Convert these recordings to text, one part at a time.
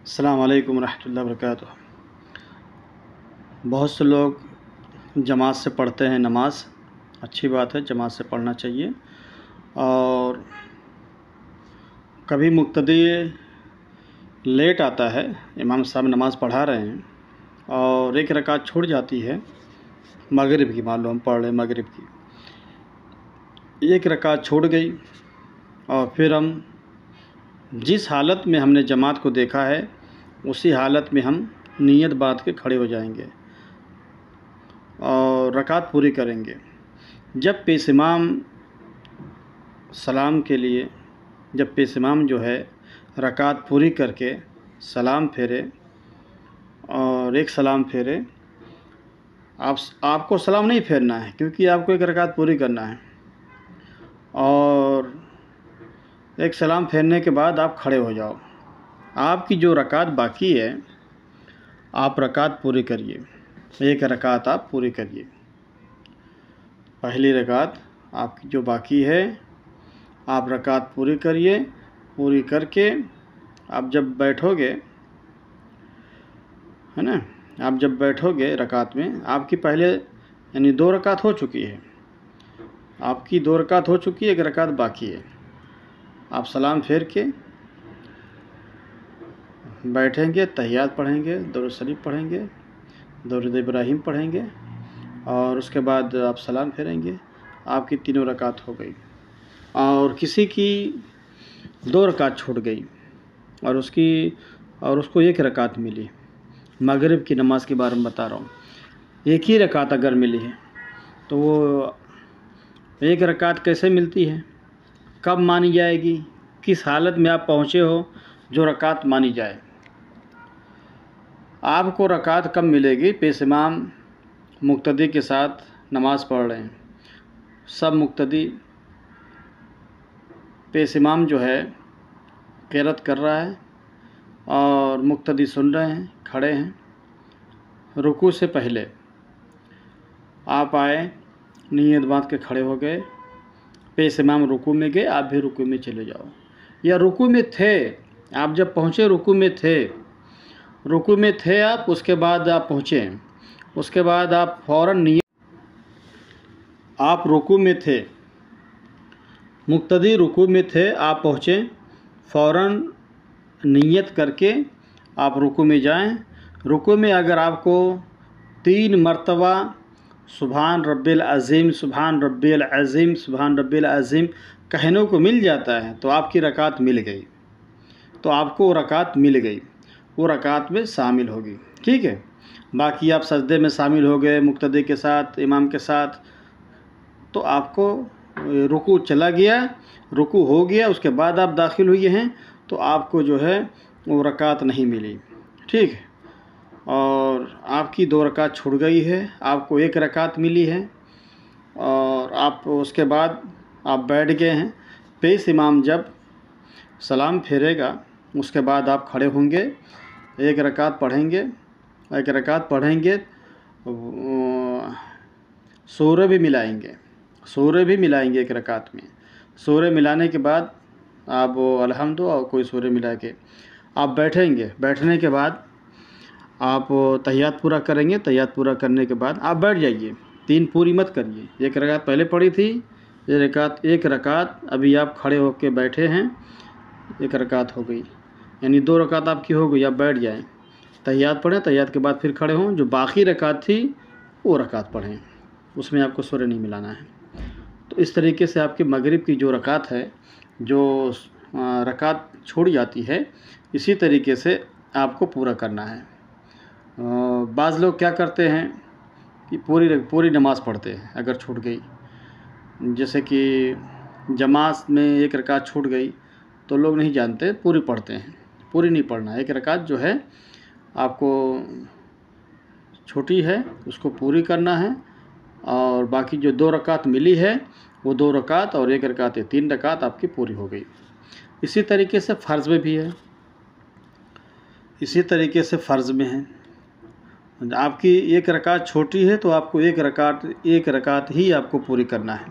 السلام علیکم ورحمۃ اللہ وبرکاتہ۔ بہت سے لوگ جماعت سے پڑھتے ہیں نماز، اچھی بات ہے، جماعت سے پڑھنا چاہیے۔ اور کبھی مقتدی لیٹ آتا ہے، امام صاحب نماز پڑھا رہے ہیں اور ایک رکعت چھوٹ جاتی ہے، مغرب کی، مان لو ہم پڑھ رہے ہیں مغرب کی، ایک رکعت چھوٹ گئی، اور پھر ہم جس حالت میں ہم نے جماعت کو دیکھا ہے اسی حالت میں ہم نیت باندھ کے کھڑے ہو جائیں گے اور رکعت پوری کریں گے۔ جب پیش امام سلام کے لیے، جب پیش امام جو ہے رکعت پوری کر کے سلام پھیرے اور ایک سلام پھیرے، آپ کو سلام نہیں پھیرنا ہے کیونکہ آپ کو ایک رکعت پوری کرنا ہے، اور ایک سلام پھیرنے کے بعد آپ کھڑے ہو جاؤ۔ آپ کی جو رکعت باقی ہے آپ رکعت پوری کریے، ایک رکعت آپ پوری کریے۔ پہلی رکعت آپ کی جو باقی ہے آپ رکعت پوری کریے، پوری کر کے آپ جب بیٹھو گے، ہے نا، آپ جب بیٹھو گے رکعت میں، آپ کی پہلے یعنی 2 رکعت ہو چکی ہے، آپ کی 2 رکعت ہو چکی ہے، ایک رکعت باقی ہے۔ آپ سلام پھیر کے بیٹھیں گے، تحیات پڑھیں گے، درود شریف پڑھیں گے، درود ابراہیم پڑھیں گے، اور اس کے بعد آپ سلام پھیریں گے، آپ کی 3 رکعت ہو گئی۔ اور کسی کی 2 رکعت چھوٹ گئی اور اس کو 1 رکعت ملی، مغرب کی نماز کے بارے میں بتا رہا ہوں، ایک ہی رکعت اگر ملی ہے تو وہ 1 رکعت کیسے ملتی ہے، کب مانی جائے گی، کس حالت میں آپ پہنچے ہو جو رکعت مانی جائے؟ آپ کو رکعت کب ملے گی؟ پیش امام مقتدی کے ساتھ نماز پڑھ رہے ہیں، سب مقتدی، پیش امام جو ہے قرات کر رہا ہے اور مقتدی سن رہے ہیں، کھڑے ہیں۔ رکوع سے پہلے آپ آئے، نیت باندھ کے کھڑے ہو گئے، پیش امام رکوع میں گئے، آپ بھی رکوع میں چلے جاؤ، یا رکوع میں تھے، آپ جب پہنچے رکوع میں تھے آپ، اس کے بعد آپ پہنچے، اس کے بعد آپ فوراً آپ رکوع میں تھے، مقتدی رکوع میں تھے، آپ پہنچے، فوراً نیت کر کے آپ رکوع میں جائیں۔ رکوع میں اگر آپ کو 3 مرتبہ سبحان ربی العظیم، سبحان ربی العظیم، سبحان ربی العظیم کہنے کو مل جاتا ہے تو آپ کی رکعت مل گئی، تو آپ کو رکعت مل گئی، وہ رکعت میں شامل ہوگی، ٹھیک ہے۔ باقی آپ سجدے میں شامل ہو گئے مقتدی کے ساتھ، امام کے ساتھ، تو آپ کو رکوع چلا گیا، رکوع ہو گیا، اس کے بعد آپ داخل ہوئے ہیں تو آپ کو جو ہے وہ رکعت نہیں ملی، ٹھیک ہے۔ اور آپ کی 2 رکعت چھوٹ گئی ہے، آپ کو 1 رکعت ملی ہے، اور آپ اس کے بعد آپ بیٹھ گئے ہیں۔ پیش امام جب سلام پھیرے گا اس کے بعد آپ کھڑے ہوں گے، 1 رکعت پڑھیں گے، 1 رکعت پڑھیں گے، سورہ بھی ملائیں گے، 1 رکعت میں، سورہ ملانے کے بعد آپ الحمد اور کوئی سورہ ملا کے آپ بیٹھیں گے۔ بیٹھنے کے بعد آپ تحیات پورا کریں گے، تحیات پورا کرنے کے بعد آپ بیٹھ جائیے، 3 پوری مت کریے، 1 رکعت پہلے پڑھی تھی، 1 رکعت ابھی آپ کھڑے ہو کے بیٹھے ہیں، 1 رکعت ہو گئی، یعنی 2 رکعت آپ کی ہو گئی، آپ بیٹھ جائیں، تحیات پڑھیں، تحیات کے بعد پھر کھڑے ہوں، جو باقی رکعت تھی وہ رکعت پڑھیں، اس میں آپ کو سورہ نہیں ملانا ہے۔ تو اس طریقے سے آپ کی مغرب کی جو رکعت ہے، جو رکعت چھوڑ جاتی ہے، اسی طریقے سے آپ کو پورا کرنا ہے۔ بعض لوگ کیا کرتے ہیں کہ پوری نماز پڑھتے ہیں اگر چھوٹ گئی، جیسے کہ جماعت میں 1 رکعت چھوٹ گئی تو لوگ نہیں جانتے، پوری پڑھتے ہیں، پوری نہیں پڑھنا، 1 رکعت جو ہے آپ کو چھوٹی ہے اس کو پوری کرنا ہے، اور باقی جو 2 رکعت ملی ہے وہ 2 رکعت اور 1 رکعت، 3 رکعت آپ کی پوری ہو گئی۔ اسی طریقے سے فرض میں بھی ہے، اسی طریقے سے فرض میں ہے، آپ کی 1 رکعت چھوٹی ہے تو آپ کو 1 رکعت ہی آپ کو پوری کرنا ہے،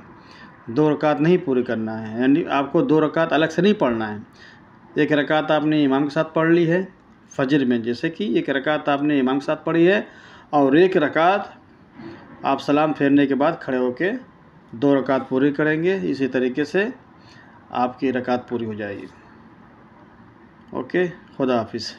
2 رکعت نہیں پوری کرنا ہے، یعنی آپ کو 2 رکعت الگ سے نہیں پڑھنا ہے۔ 1 رکعت آپ نے امام کے ساتھ پڑھ لی ہے، فجر میں، جیسے کہ ایک رکعت آپ نے امام کے ساتھ پڑھی ہے اور ایک رکعت آپ سلام پھیرنے کے بعد کھڑے ہو کے 2 رکعت پوری کریں گے، اسی طریقے سے آپ کی رکعت پوری ہو جائے گی۔ اوکے، خدا حافظ۔